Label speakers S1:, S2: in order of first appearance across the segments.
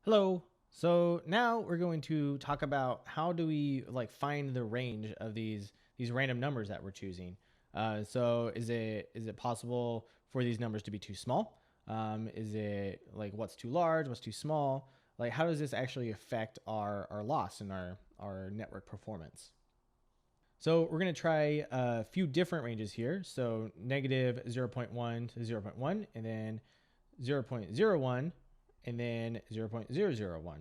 S1: Hello. So now we're going to talk about how do we find the range of these random numbers that we're choosing. So is it possible for these numbers to be too small? Is it like what's too large, what's too small? Like how does this actually affect our loss and our network performance? So we're going to try a few different ranges here. So negative 0.1 to zero point 0.1, and then 0.01, and then 0.001.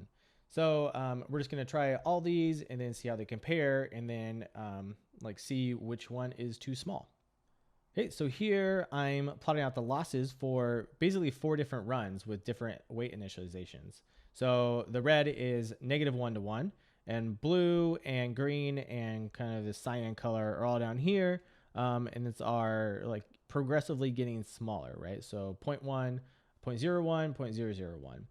S1: So we're just going to try all these and then see how they compare, and then see which one is too small. Okay, so here I'm plotting out the losses for basically 4 different runs with different weight initializations. So the red is -1 to 1, and blue and green and kind of the cyan color are all down here. And it's our progressively getting smaller, right? So 0.1, 0.01, 0.001.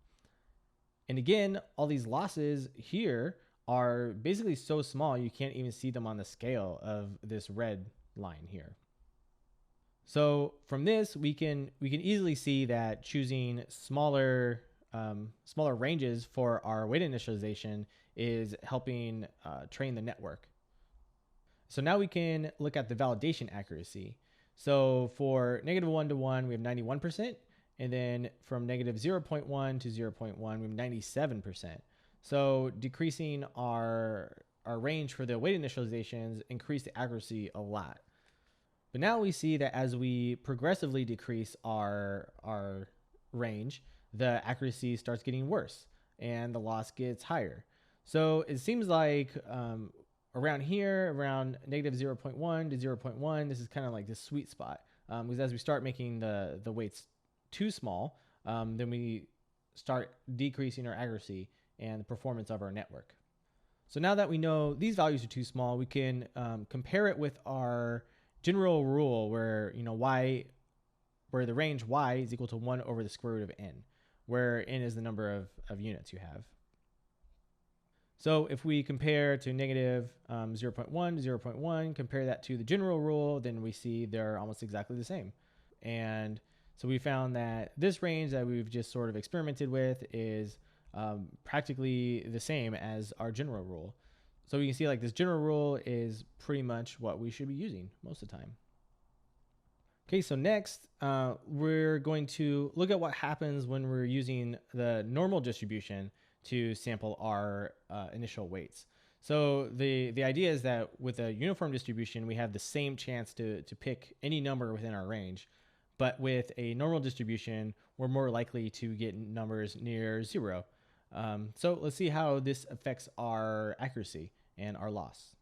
S1: And again, all these losses here are basically so small you can't even see them on the scale of this red line here. So from this, we can easily see that choosing smaller ranges for our weight initialization is helping train the network. So now we can look at the validation accuracy. So for -1 to 1, we have 91%. And then from -0.1 to 0.1, we have 97%. So decreasing our range for the weight initializations increase the accuracy a lot. But now we see that as we progressively decrease our range, the accuracy starts getting worse and the loss gets higher. So it seems like around here, around -0.1 to 0.1, this is kind of like this sweet spot. Because as we start making the weights too small, then we start decreasing our accuracy and the performance of our network. So now that we know these values are too small, we can compare it with our general rule where where the range y is equal to 1 over the square root of n, where n is the number of units you have. So if we compare to negative 0.1 to 0.1, compare that to the general rule, then we see they're almost exactly the same. And so we found that this range that we've just sort of experimented with is practically the same as our general rule. So you can see this general rule is pretty much what we should be using most of the time. Okay, so next we're going to look at what happens when we're using the normal distribution to sample our initial weights. So the idea is that with a uniform distribution, we have the same chance to pick any number within our range. But with a normal distribution, we're more likely to get numbers near 0. So let's see how this affects our accuracy and our loss.